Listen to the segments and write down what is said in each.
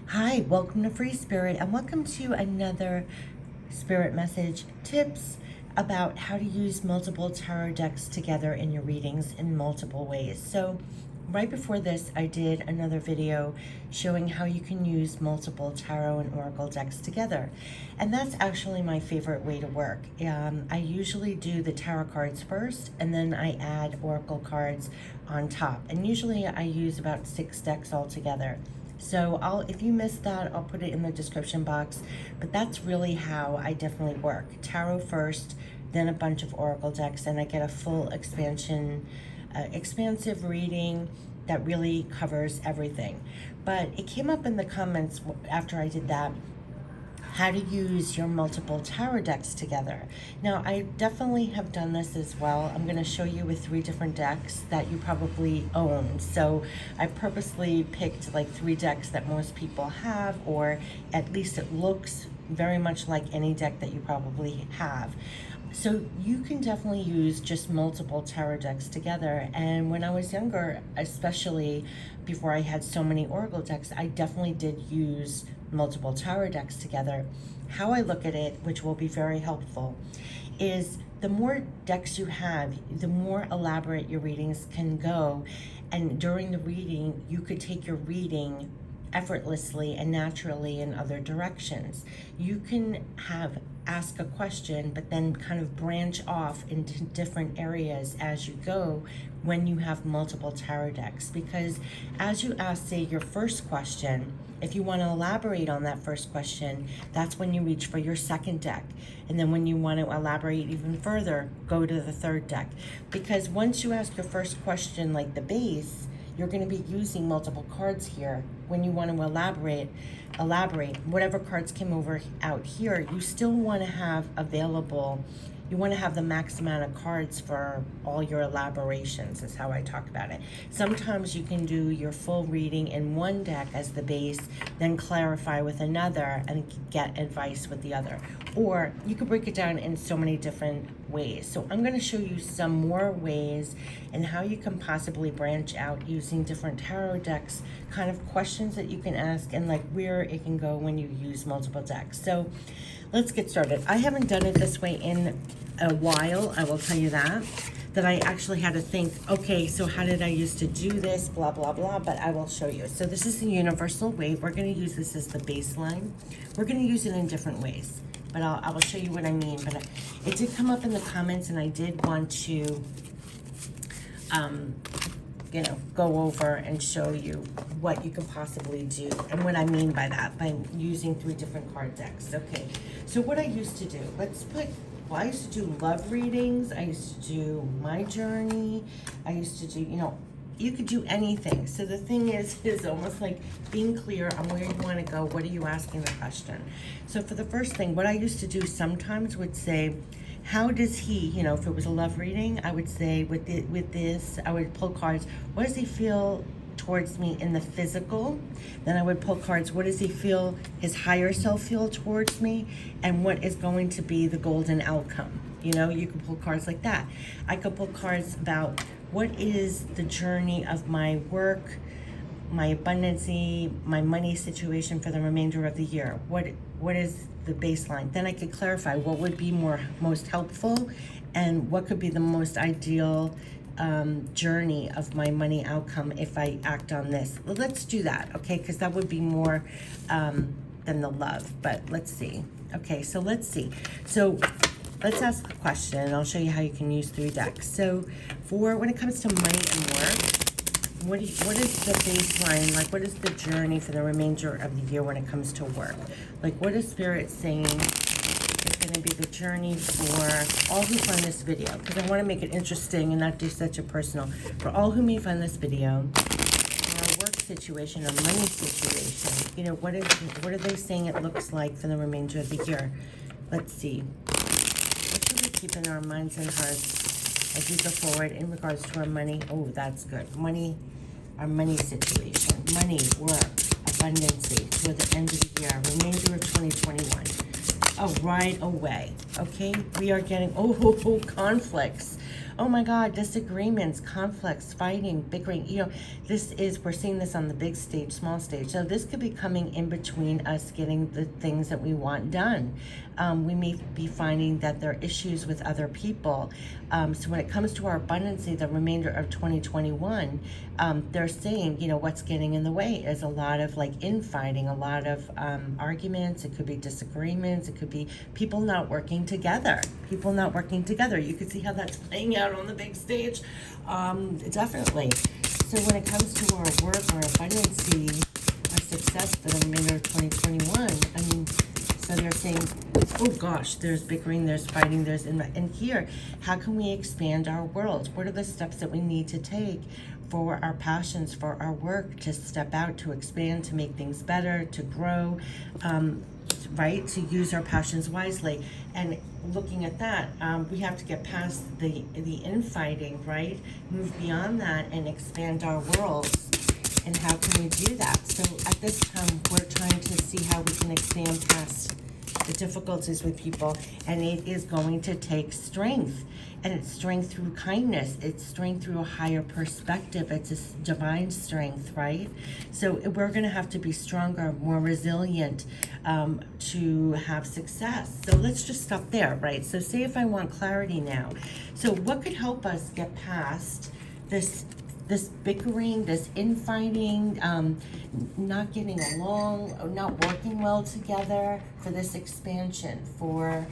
Hi, welcome to Free Spirit, and welcome to another Spirit Message tips about how to use multiple tarot decks together in your readings in multiple ways. So right before this, I did another video showing how you can use multiple tarot and oracle decks together. And that's actually my favorite way to work. I usually do the tarot cards first, and then I add oracle cards on top. And usually I use about 6 decks altogether. So if you missed that, I'll put it in the description box. But that's really how I definitely work. Tarot first, then a bunch of oracle decks, and I get a full expansive reading that really covers everything. But it came up in the comments after I did that, how to use your multiple tarot decks together. Now, I definitely have done this as well. I'm going to show you with 3 different decks that you probably own. So I purposely picked like 3 decks that most people have, or at least it looks very much like any deck that you probably have. So you can definitely use just multiple tarot decks together. And when I was younger, especially before I had so many oracle decks, I definitely did use multiple tarot decks together. How I look at it, which will be very helpful, is the more decks you have, the more elaborate your readings can go. And during the reading, you could take your reading effortlessly and naturally in other directions. You can ask a question, but then kind of branch off into different areas as you go when you have multiple tarot decks. Because as you ask, say, your first question, if you want to elaborate on that first question, that's when you reach for your second deck. And then when you want to elaborate even further, go to the third deck. Because once you ask your first question, like the base, you're going to be using multiple cards here. When you want to elaborate, whatever cards came out here, you still want to have available. You want to have the max amount of cards for all your elaborations, is how I talk about it. Sometimes you can do your full reading in one deck as the base, then clarify with another and get advice with the other. Or you could break it down in so many different ways. So I'm going to show you some more ways and how you can possibly branch out using different tarot decks, kind of questions that you can ask, and like where it can go when you use multiple decks. So let's get started. I haven't done it this way in a while, I will tell you that I actually had to think, okay, so how did I used to do this, blah, blah, blah, but I will show you. So this is the universal way. We're going to use this as the baseline. We're going to use it in different ways, but I will show you what I mean. But it did come up in the comments, and I did want to, go over and show you what you could possibly do and what I mean by that, by using 3 different card decks. Okay, so what I used to do, I used to do love readings. I used to do my journey. I used to do, you could do anything. So the thing is almost like being clear on where you want to go. What are you asking the question? So for the first thing, what I used to do sometimes would say, how does he, if it was a love reading, I would say with this, I would pull cards. What does he feel towards me in the physical? Then I would pull cards. What does he feel, his higher self feel towards me? And what is going to be the golden outcome? You can pull cards like that. I could pull cards about what is the journey of my work, my abundancy, my money situation for the remainder of the year. What is the baseline? Then I could clarify what would be most helpful and what could be the most ideal journey of my money outcome if I act on this. Well, let's do that, okay? Because that would be more than the love, but let's see. Okay, so let's see. So let's ask a question, and I'll show you how you can use 3 decks. So when it comes to money and work, what is the baseline? Like, what is the journey for the remainder of the year when it comes to work? Like, what is Spirit saying is going to be the journey for all who find this video? Because I want to make it interesting and not do such a personal. For all who may find this video, or a work situation, or money situation, what are they saying it looks like for the remainder of the year? Let's see. What should we keep in our minds and hearts as we go forward in regards to our money? Oh, that's good. Our money situation, money, work, abundancy toward the end of the year, remainder of 2021. Oh, right away. Okay, we are getting conflicts. oh my God, disagreements, conflicts, fighting, bickering. We're seeing this on the big stage, small stage. So this could be coming in between us getting the things that we want done. We may be finding that there are issues with other people. So when it comes to our abundancy, the remainder of 2021, they're saying, what's getting in the way is a lot of infighting, a lot of arguments. It could be disagreements. It could be people not working together. You could see how that's playing out on the big stage. Definitely. So when it comes to our work, our abundancy, our success for the remainder of 2021, so they're saying, oh gosh, there's bickering, there's fighting, and here, how can we expand our world? What are the steps that we need to take for our passions, for our work, to step out, to expand, to make things better, to grow, right? To use our passions wisely. And looking at that, we have to get past the infighting, right? Move beyond that and expand our worlds. And how can we do that? So at this time, we're trying to see how we can expand past the difficulties with people, and it is going to take strength. And it's strength through kindness. It's strength through a higher perspective. It's a divine strength, right? So we're going to have to be stronger, more resilient to have success. So let's just stop there, right? So say if I want clarity now. So what could help us get past this bickering, this infighting, not getting along, not working well together, for this expansion, for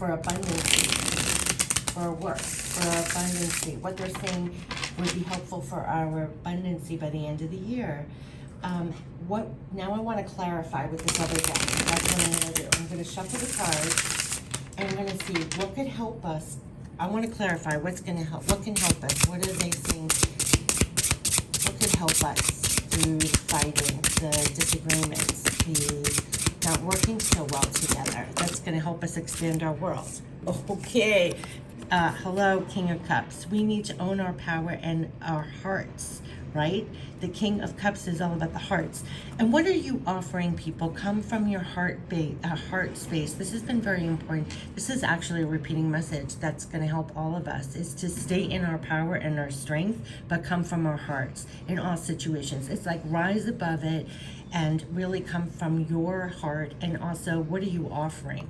abundance, for work, for abundance? What they're saying would be helpful for our abundance by the end of the year. Now I want to clarify with this other deck. That's what I'm going to do. I'm going to shuffle the cards, and I'm going to see what could help us. I want to clarify what can help us. What are they saying? What could help us through the fighting, the disagreements, the not working so well together? That's going to help us expand our world. Okay. Hello, King of Cups. We need to own our power and our hearts, right? The King of Cups is all about the hearts. And what are you offering people? Come from your heart space. This has been very important. This is actually a repeating message that's going to help all of us, is to stay in our power and our strength, but come from our hearts in all situations. It's like rise above it and really come from your heart. And also, what are you offering?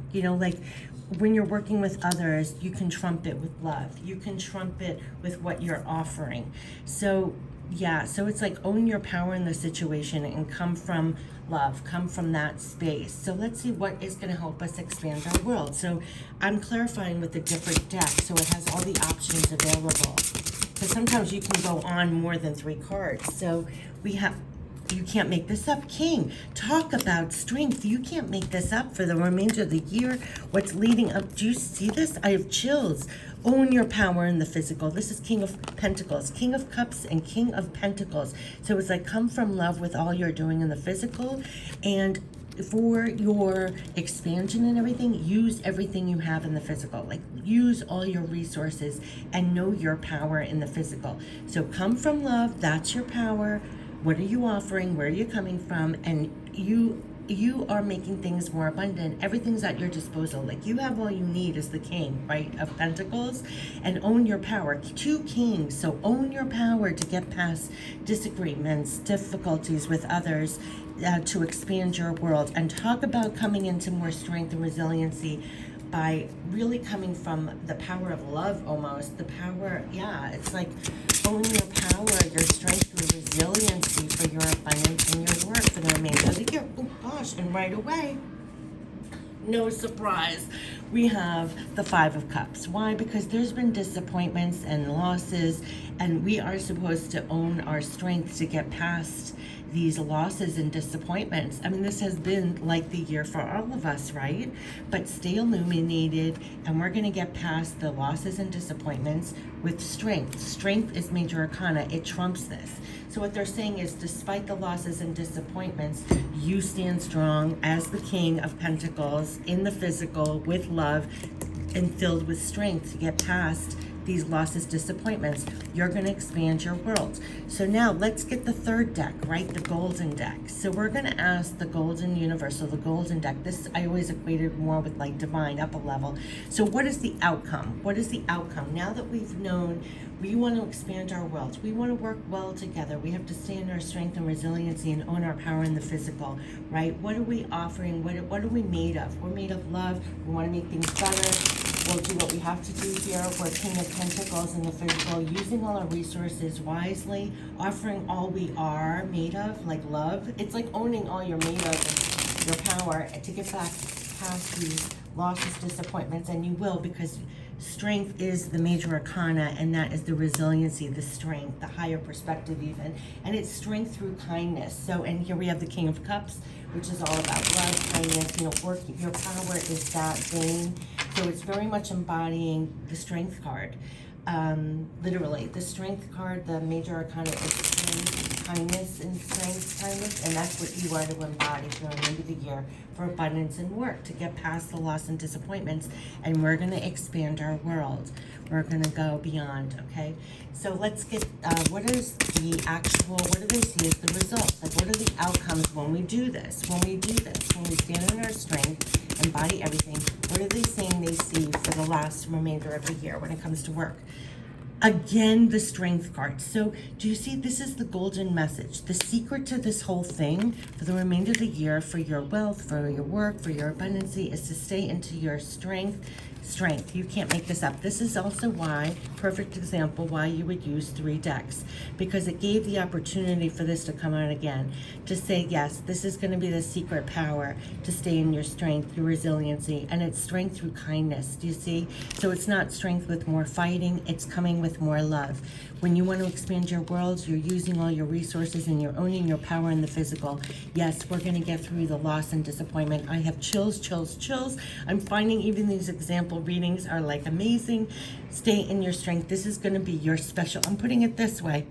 When you're working with others, you can trump it with love. You can trump it with what you're offering. So it's like own your power in the situation and come from love, come from that space. So let's see what is going to help us expand our world. So I'm clarifying with a different deck, so it has all the options available. Because sometimes you can go on more than 3 cards. So you can't make this up. King, talk about strength. You can't make this up for the remainder of the year. What's leading up? Do you see this? I have chills. Own your power in the physical. This is King of Pentacles, King of Cups, and King of Pentacles. So it's like come from love with all you're doing in the physical, and for your expansion and everything, use everything you have in the physical. Use all your resources and know your power in the physical. So come from love. That's your power. What are you offering? Where are you coming from? And you are making things more abundant. Everything's at your disposal. You have all you need as the King, right, of Pentacles, and own your power. 2 kings, so own your power to get past disagreements, difficulties with others, to expand your world. And talk about coming into more strength and resiliency by really coming from the power of love almost. The power, it's like own your power, your strength, your resiliency for your abundance and your work for the remainder of the year. Oh gosh, and right away, no surprise, we have the 5 of Cups. Why? Because there's been disappointments and losses, and we are supposed to own our strength to get past these losses and disappointments. This has been like the year for all of us, right? But stay illuminated, and we're going to get past the losses and disappointments with strength. Strength is major arcana. It trumps this. So what they're saying is, despite the losses and disappointments, you stand strong as the King of Pentacles in the physical with love and filled with strength to get past these losses, disappointments, you're going to expand your world. So now let's get the third deck, right? The golden deck. So we're going to ask the golden universal, the golden deck. This I always equated more with like divine, up a level. So what is the outcome? What is the outcome? Now that we've known we want to expand our world, we want to work well together, we have to stay in our strength and resiliency and own our power in the physical, right? What are we offering? What are we made of? We're made of love. We want to make things better. We'll do what we have to do here. We're King of Pentacles in the physical, using all our resources wisely, offering all we are made of, like love. It's like owning all you're made of and your power to get back past these losses, disappointments, and you will, because strength is the major arcana, and that is the resiliency, the strength, the higher perspective even, and it's strength through kindness. So, and here we have the King of Cups, which is all about love, kindness, working. Your power is that vein. So it's very much embodying the strength card. Literally, the strength card, the major arcana is strength, kindness, and strength, kindness, and that's what you are to embody for the end of the year for abundance and work, to get past the loss and disappointments, and we're going to expand our world. We're going to go beyond, okay? So let's get, what do they see as the results? Like, what are the outcomes when we do this? When we stand in our strength, embody everything, what are they saying they see for the last remainder of the year when it comes to work? Again, the strength card. So do you see, this is the golden message. The secret to this whole thing for the remainder of the year, for your wealth, for your work, for your abundancy, is to stay into your strength. You can't make this up. This is also why, perfect example, why you would use 3 decks, because it gave the opportunity for this to come out again, to say, yes, this is going to be the secret power to stay in your strength, your resiliency, and it's strength through kindness. Do you see? So it's not strength with more fighting, it's coming with more love. When you want to expand your world, you're using all your resources and you're owning your power in the physical. Yes, we're going to get through the loss and disappointment. I have chills. I'm finding even these example readings are like amazing. Stay in your strength. This is going to be your special, I'm putting it this way.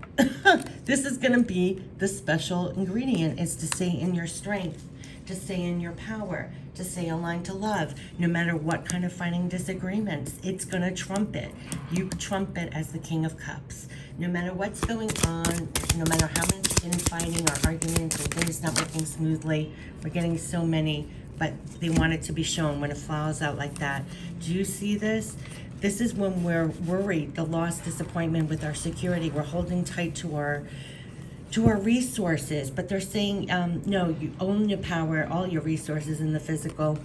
This is going to be the special ingredient, is to stay in your strength, to stay in your power, to stay aligned to love. No matter what kind of fighting disagreements, it's going to trump it. You trump it as the King of Cups. No matter what's going on, no matter how much infighting or arguments and things not working smoothly, we're getting so many, but they want it to be shown when it flows out like that. Do you see this? This is when we're worried, the loss, disappointment with our security. We're holding tight to our resources, but they're saying, no, you own your power, all your resources in the physical.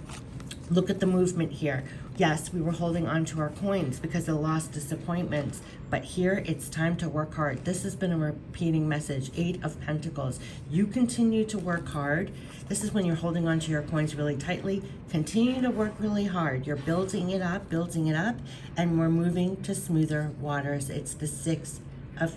Look at the movement here. Yes, we were holding on to our coins because of lost disappointments, but here it's time to work hard. This has been a repeating message, 8 of Pentacles. You continue to work hard. This is when you're holding on to your coins really tightly. Continue to work really hard. You're building it up, and we're moving to smoother waters. It's the 6 of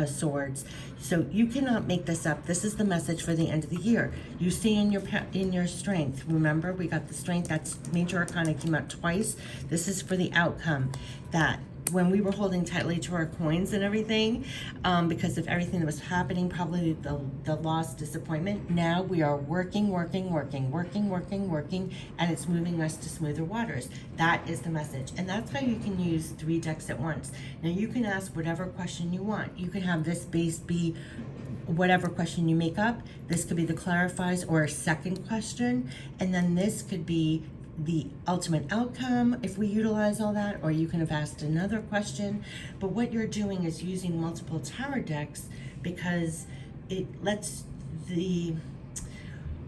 Swords. So you cannot make this up. This is the message for the end of the year. You stay in your strength. Remember, we got the strength. That's major arcana, came out twice. This is for the outcome, that when we were holding tightly to our coins and everything, because of everything that was happening, probably the loss, disappointment, now we are working, and it's moving us to smoother waters. That is the message. And that's how you can use 3 decks at once. Now you can ask whatever question you want. You can have this base be whatever question you make up. This could be the clarifies or a second question, and then this could be the ultimate outcome if we utilize all that, or you can have asked another question. But what you're doing is using multiple tarot decks, because it lets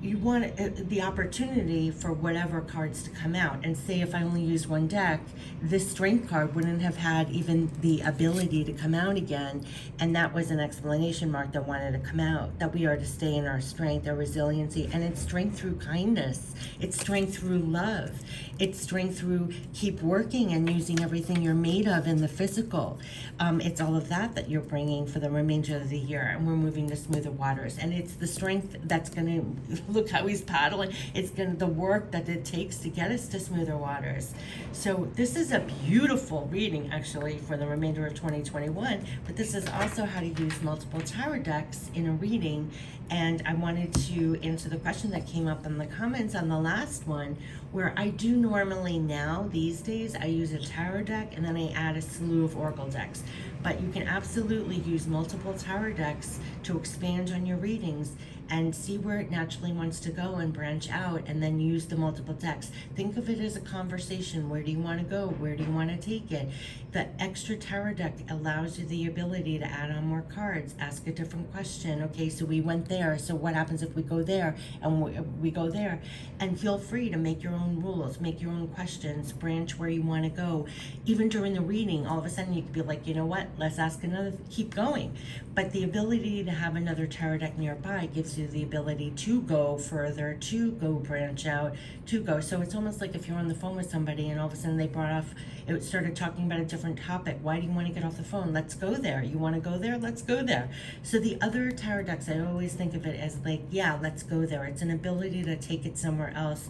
you want the opportunity for whatever cards to come out. And say if I only use 1 deck, this strength card wouldn't have had even the ability to come out again, and that was an exclamation mark that wanted to come out, that we are to stay in our strength, our resiliency, and it's strength through kindness, it's strength through love, it's strength through keep working and using everything you're made of in the physical. It's all of that you're bringing for the remainder of the year, and we're moving to smoother waters, and it's the strength that's going to look how he's paddling. It's gonna, the work that it takes to get us to smoother waters. So this is a beautiful reading actually for the remainder of 2021, but this is also how to use multiple tarot decks in a reading. And I wanted to answer the question that came up in the comments on the last one, where I do normally now, these days, I use a tarot deck and then I add a slew of oracle decks. But you can absolutely use multiple tarot decks to expand on your readings and see where it naturally wants to go and branch out, and then use the multiple decks. Think of it as a conversation. Where do you want to go? Where do you want to take it? The extra tarot deck allows you the ability to add on more cards, ask a different question. Okay, so we went there, so what happens if we go there and we go there? And feel free to make your own rules, make your own questions, branch where you want to go. Even during the reading, all of a sudden you could be like, you know what, let's ask another, keep going. But the ability to have another tarot deck nearby gives you the ability to go further, to go branch out, to go. So it's almost like if you're on the phone with somebody and all of a sudden they brought off, it started talking about a different topic. Why do you want to get off the phone? Let's go there. You want to go there? Let's go there. So the other tarot decks, I always think of it as like, yeah, let's go there. It's an ability to take it somewhere else,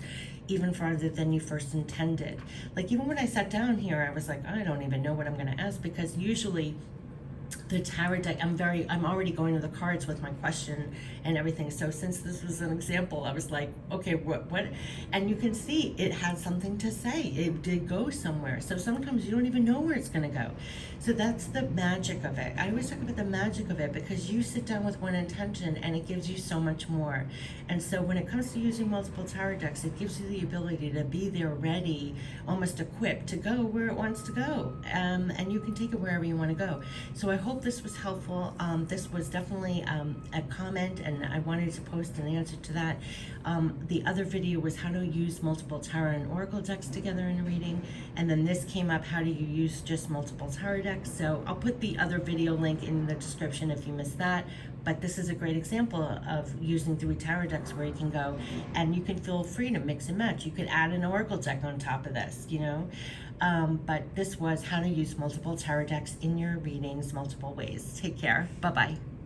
even farther than you first intended. Like even when I sat down here, I was like, I don't even know what I'm going to ask, because usually the tarot deck, I'm already going to the cards with my question and everything. So since this was an example, I was like, okay, what? And you can see it had something to say. It did go somewhere. So sometimes you don't even know where it's going to go. So that's the magic of it. I always talk about the magic of it, because you sit down with one intention and it gives you so much more. And so when it comes to using multiple tarot decks, it gives you the ability to be there ready, almost equipped to go where it wants to go. And you can take it wherever you want to go. So I hope this was helpful. This was definitely a comment, and I wanted to post an answer to that. The other video was how to use multiple tarot and oracle decks together in a reading, and then this came up, how do you use just multiple tarot decks? So I'll put the other video link in the description if you missed that. But this is a great example of using 3 tarot decks where you can go, and you can feel free to mix and match. You could add an oracle deck on top of this, you know. But this was how to use multiple tarot decks in your readings multiple ways. Take care. Bye-bye.